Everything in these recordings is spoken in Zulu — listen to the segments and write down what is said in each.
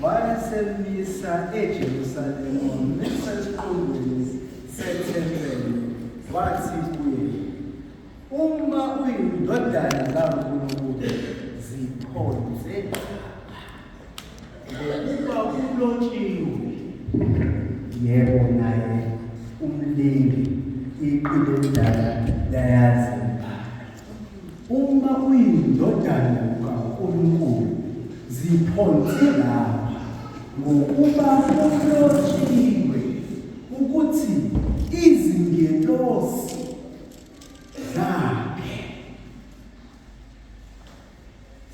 wayesemisa eJerusalema wamisa esiqongweni sethempeli wathi kuye, uma uyindodana kaNkulunkulu ziphonse ngokuba kulotshiwe, yebo naye umlingi iqile endala layazi. Uma uyindodana kaNkulunkulu ziphonse lapha ngokuba kulotshiwe ukuthi izingelosi zakhe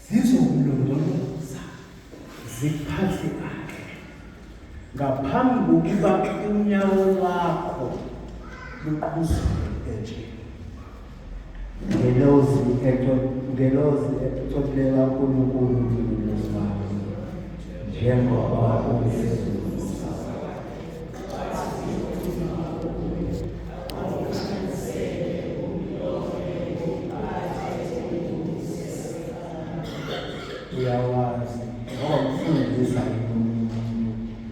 zizomlondoloza ziphathe kahle ngaphambi kokuba unyawo lwakho luqhuzuke enje. Ngelozi ecophelela uNkulunkulu umlozi wakho, njengoba umsebenzi uyawazi ngomfundisa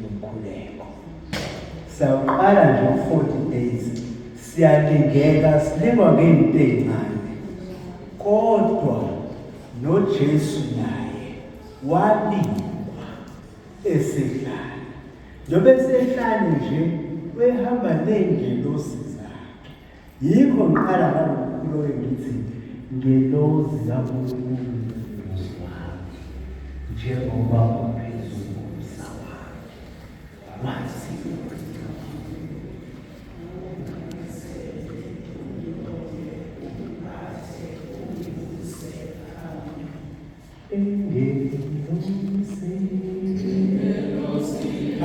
nomkhuleko. Siyaqala nje 40 days, siyalingeka silingwa ngey'nto ey'ncane, kodwa noJesu naye walingwa esehlala. Njengoba esehlala nje wehamba ney'ngelosi zakhe. Yikho ngiqala ngalomkhuleko ngithi ngelozi kaNkulunkulu njengoba uphezulu komhlaba wazi. Oh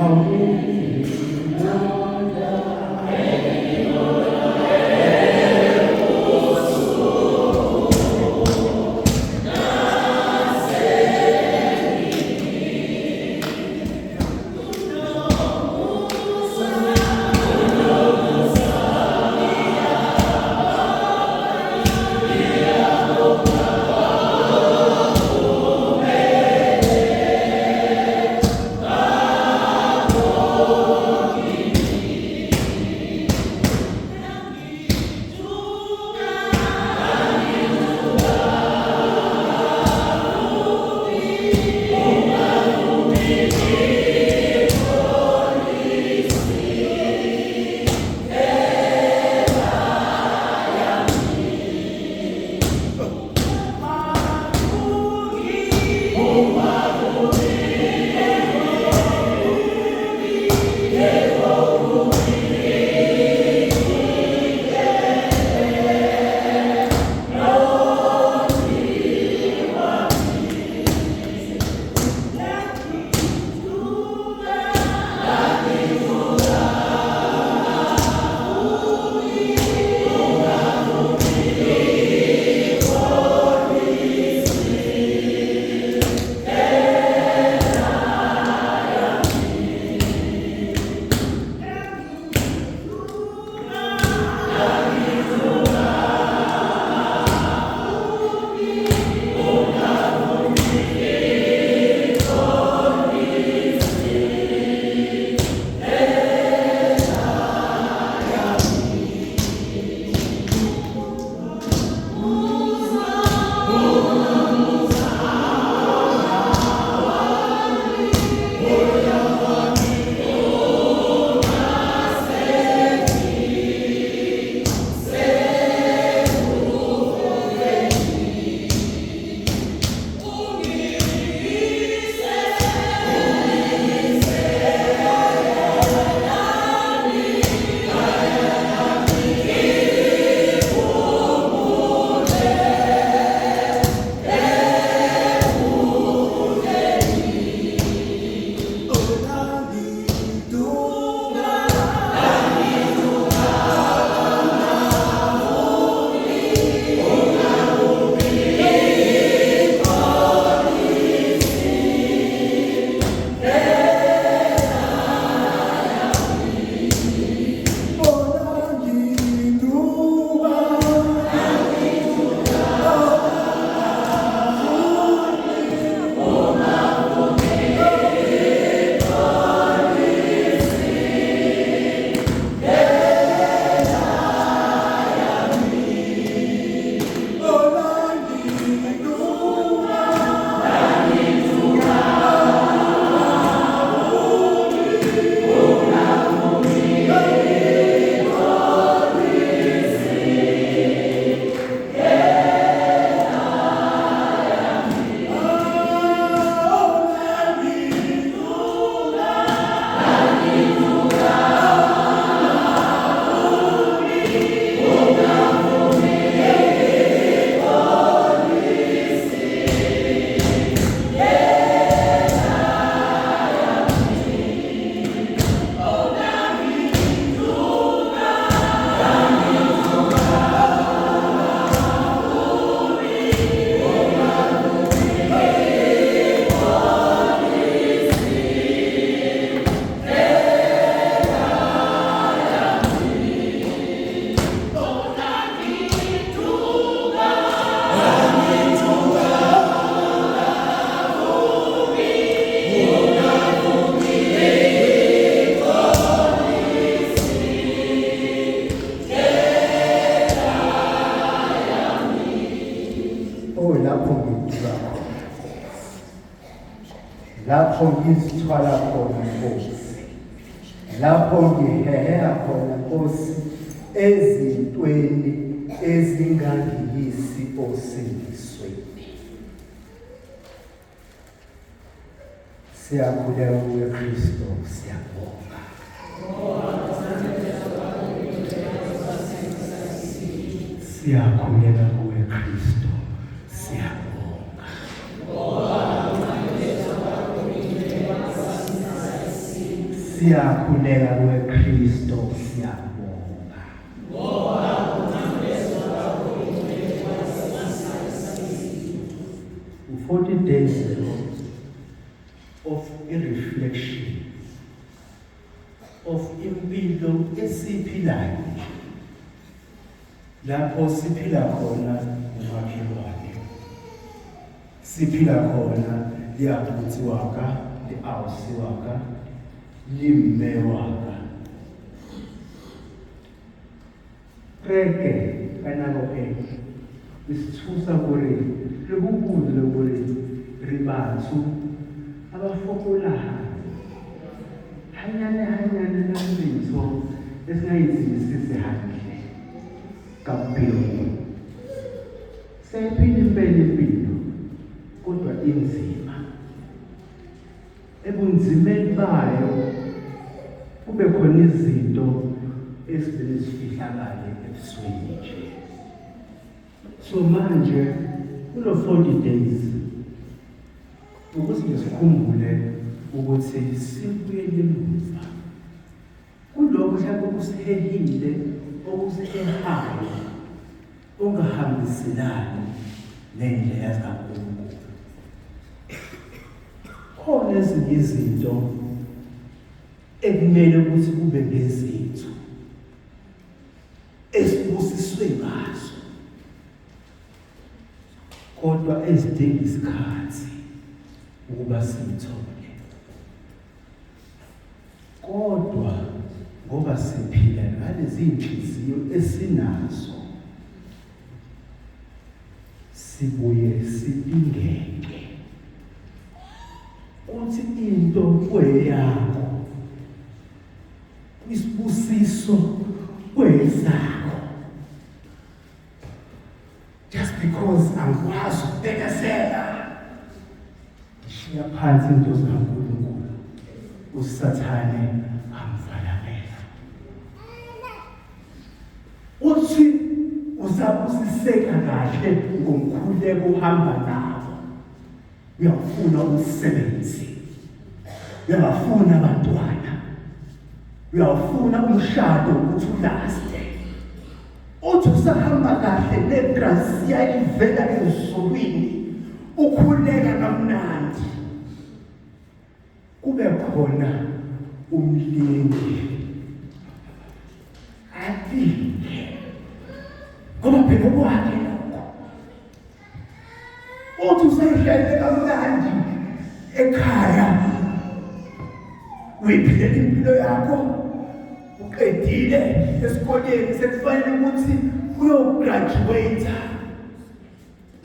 lapho ngizithwala khona Nkosi, lapho ngiheha khona Nkosi ezintweni ezingangiyisi osindisweni. Siyakhuleka kuye Kristo, siyabonga. Siyakhuleka kuwe Kristo, siyabonga. Siyakhuleka kuwe Kristo, siyabonga. U-40 days of a reflection of impilo esiphilayo. Lapho siphila khona umakhelwane, siphila khona liyabuthi waka, liawusi waka, limme waka. Kreke kanako isithusa kuri ribubuze kuri ribathu abafokolayo hanyane nazinto esingayizisise handle kampilo sephila impilo kodwa inzima ebunzimeni bayo kube khona izinto ezivele zifihlakale ebusweni nje. So manje kulo 40 days ukuthi sikhumbule ukuthi sibuyele emuva kulokho mhlawumbe okusihehile okusihehayo ongahambiselani nendlela zikaNkulunkulu. Khona ezinye izinto ekumele ukuthi kube ngezethu esibusiswe ngazo kodwa ezidinga isikhathi ukuba sithole. Kodwa ngoba siphila ngalezi inhliziyo esinazo, sibuye sibingeke ukuthi into kweyakho, isibusiso kwezakho. Just because angikwazi ukubhekesela shiya phansi into zikaNkulunkulu, usathane amvalamela. Uthi usabusiseka kahle ngomkhuleko uhamba nabo, uyafuna umsebenzi, uyafuna abantwana, uyafuna umshado ukuthi ulaste. Uthi usahamba kahle negrasi ivela ezulwini, ukhuleka kamnandi, kube khona umlingi aphinde ngoba phela kwakhe lokho. Uthi usehlele kamnandi ekhaya, uyiphilela impilo yakho, uqedile esikoleni sekufanele ukuthi uyograduate,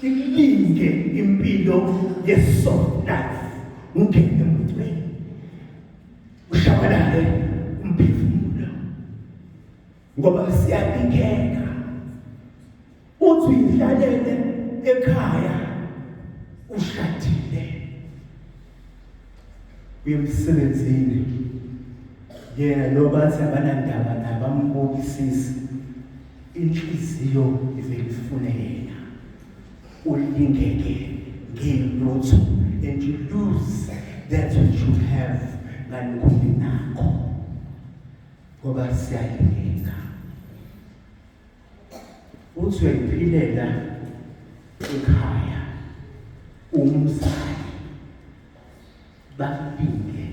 ilinge impilo ye-soft life, ungene emotweni ushabalale umphefumulo ngoba siyabingeka. Uthi uyihlalele ekhaya ushadile, uyemsebenzini, yena lo bathi abanandaba nabambukisisi, inhliziyo ivele ifune yena, ulingeke ngelutho, and you lose that which you have ngalokubi nakho ngoba siyalingeka. Uthi uyayiphilela ekhaya umzali, bapinde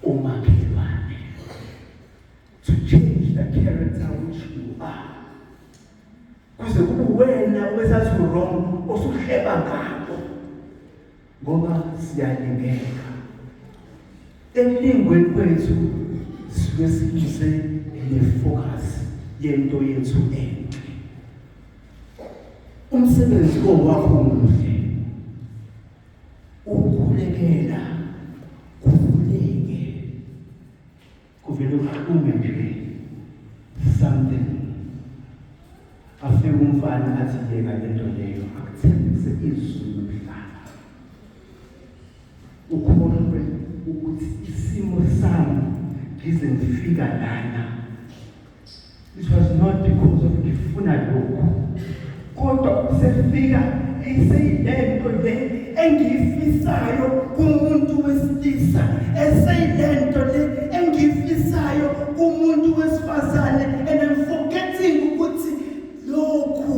umakhelwane, to change the character which you are. Kuze kube wena owesathi wrong osuhleba ngabo ngoba siyalingeka. Emlingweni kwethu sisuke sibise ne-focus yento yethu enhle. Umsebenzi wakho umuhle, ukukhulekela umngane athi yeka lento leyo akuthembise izulu mhlaba ukholwe ukuthi isimo sami ngize ngifika lana. It was not because of ngifuna lokho kodwa usefika eseyilento le engiyifisayo kumuntu wesilisa, eseyilento le engiyifisayo kumuntu wesifazane, and I'm forgetting ukuthi lokhu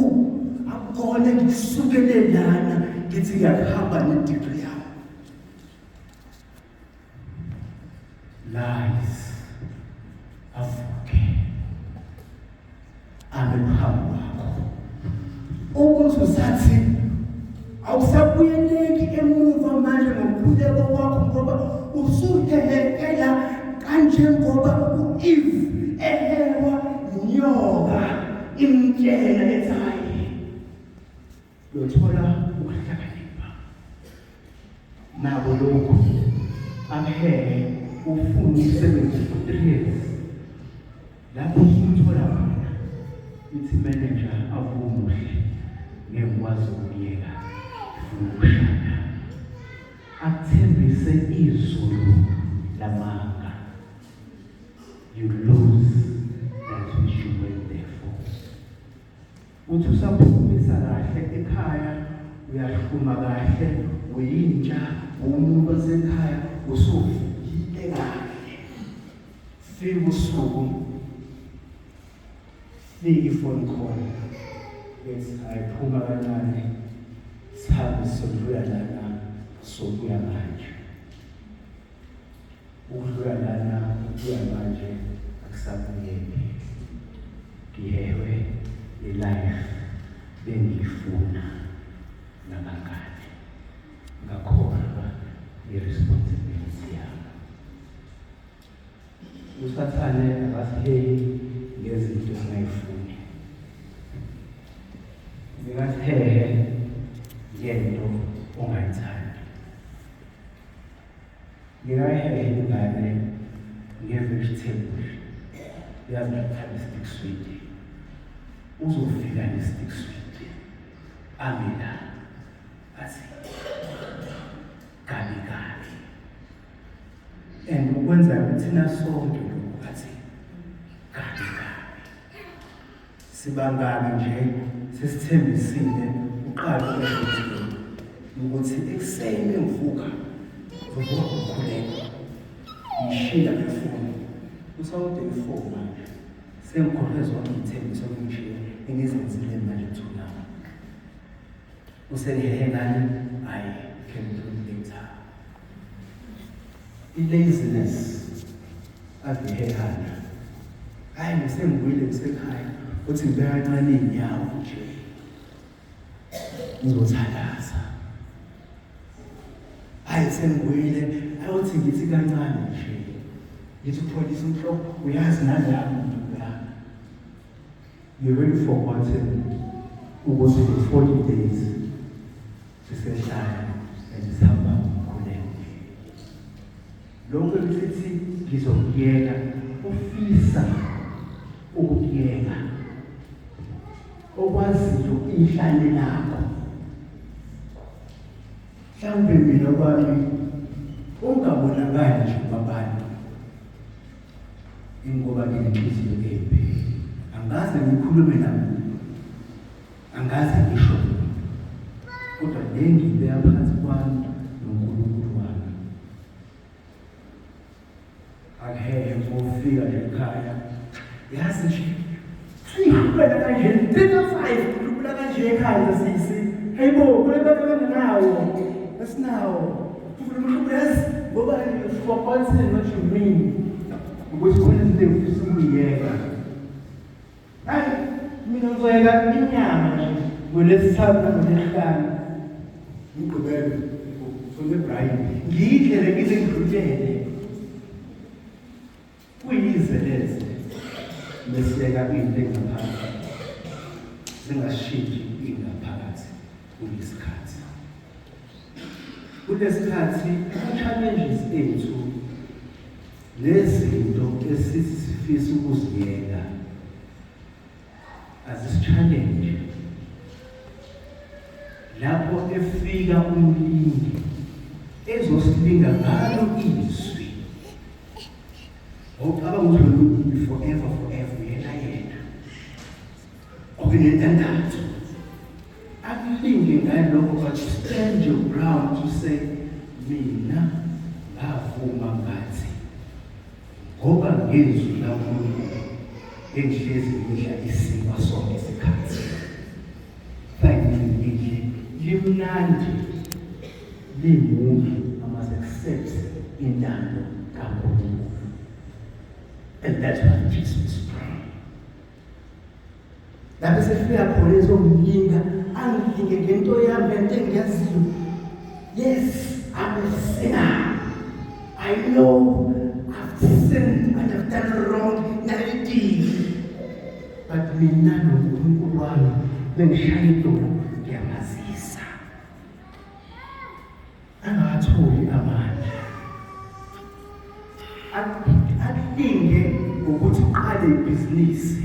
akukona ngisukele lana ngithi ngiyahamba ne-degree yami. Lies avuke amephambi kwakho ukuthi usathi awusabuyeleki emuva manje ngokukhuleka kwakho ngoba usuhehekela kanjengoba u-Eve ehewa inyoka imtshela ethi hayi uyothola ukuhlakanipha. Nabo lokhu amhehe ufuna umsebenzi for 3 years. Lapho usuthola khona ithi manager avumuhle ngekwazi ukuyeka ukushaya akuthembise izulu lamanga. You lose that which you went there for. Uthi usaphumisa kahle ekhaya uyahluma kahle uyintsha umuntu wasekhaya usuvile kahle. Fika usuku i-phone call ethi ayiphuma kancane sihambe sodlula lana sokuya manje. Ukudlula lana ukuya manje akusabuyeki. Ngihewe i-life bengiyifuna nabangane ngakholwa i-responsibility yami. USathane akasiheyi ngezinto esingayifuni. Ngingasihehe ngento ongayithandi. Ngingayihehe ingane nge-vegetable yazi ngithanda i-stick sweet. Uzofika ne-stick sweet amila athi kabi kabi, and ukwenza thina sonke lokhu athi kabi kabi. Sibangane nje sesithembisile uqala ukuthi ekuseni ngivuka ukukhuleka ngishila ngefoni usawude ifoni manje sengikhohlezwa ngithembisa ukuthi engizenzile manje thuna usengihehe ngani I can do later. I-laziness avihehana hayi ngisengibuyile ngisekhaya uthi ngibeka kancane iy'nyawo nje ngizothalaza. Hayi sengibuyile ayothi ngithi kancane nje ngithi upholisa umhloko uyazi nalapho ngihlala. You've already forgotten ukuthi the 40 days sisehlala and sihamba ngokukhuleka. Lokho lithi ngizokuyeka ufisa ukuyeka okwaziyo ihlale lakho. Mhlawumbe mina kwami ungabonakali nje kwabantu ingoba nginenhliziyo embi. Angaze ngikhulume namuntu, angaze ngisho kodwa ngibeka phansi kwami noNkulunkulu wami. Akuhehe ngofika ekhaya yazi nje sihambela kanje 35 kulula kanje ekhaya sisi hayibo kulebanawo asinawo kukhuluma yazi ngoba forgotten what you mean ukuthi kunezinto ufisa ukuyeka. Hayi mina ngizoyeka inyama nje ngolesithathu ngolesihlanu ngigqibele soneBrian ngiyidlele ngize ngidlulele kuyizeleze mesiyeka into engaphakathi singashintshi ingaphakathi kulesikhathi. Kulesikhathi ama-challenges ethu nezinto esithi sifisa ukuziyeka azisi-challenge lapho efika umlingi ezosilinga ngalo izwi. Awucabanga ukuthi lo forever yena. Okunentandathu. Akulinge ngalokho but stand your ground to say, mina ngavuma ngathi ngoba ngezwi laNkulunkulu engihlezi ngidla isima sonke isikhathi. Thankfully, limnandi limuvi must accept intando kaNkulunkulu. And that's why Jesus prayed. Lapho sefika khona ezomlinga angilinge ngento yami lento engiyaziyo. Yes, I'm a sinner. I know I've sinned and I've done wrong in everything. But mina noNkulunkulu wami bengishaya idolo ngiyamazisa. Angatholi amandla. Akulinge ukuthi uqale ibhizinisi.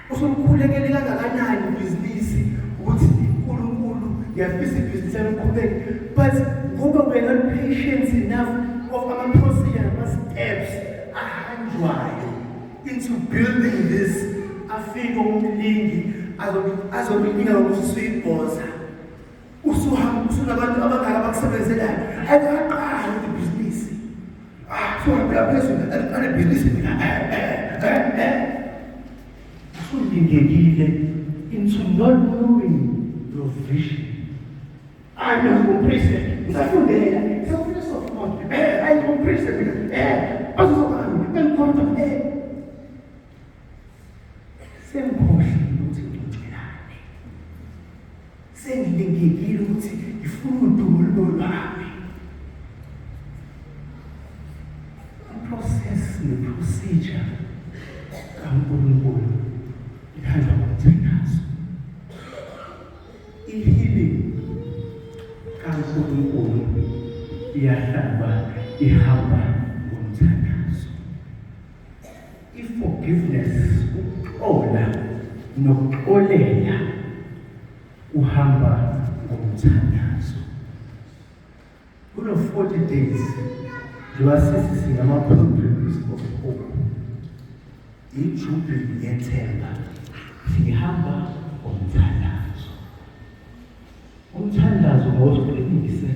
Usumkhulekele kangakanani ibhizinisi ukuthi uNkulunkulu ngiyafisa ibhizinisi yami. But ngoba wena patient enough of ama-procedure ama-steps ahanjwayo into building this, afike umlingi azobilinga ngokuthi suyibhoza. Usunabantu abangaka bakusebenzelayo ayaqala ibhizinisi. So phezulu aqale ibhizinisi mina ulingekile into not knowing your vision. I'm not president. Ngizafundela. Ngizafundela software. I'm not president. Azozokami. Bengikhona sengikhohle ukuthi ngicela. Sengilingekile ukuthi ngifuna udumo lwami. Process ne-procedure kaNkulunkulu ihamba ngomthandazo. I-healing kaNkulunkulu ihamba ngomthandazo. I-forgiveness, ukuxola nokuxolela uhamba ngomthandazo. Kulo 40 days Lwasisi singama-programs of hope. Ijubilee yethemba sihamba ngomthandazo. Umthandazo ngowesiqinise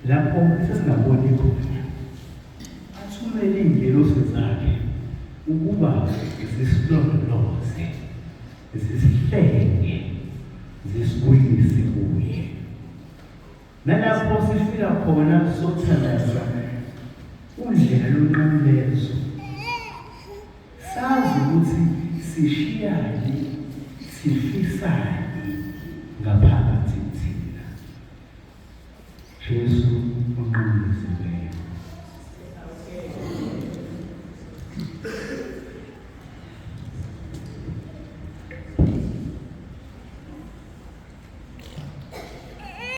lapho sesingaboni khona. Athumele iy'ngelosi zakhe ukuba zisilondoloze, zisihlenge, zisibuyise kuye. Nalapho sifika khona sothandaza undlela lonqamlezo. Sazi ukuthi sishiyane, sifisane ngaphandle.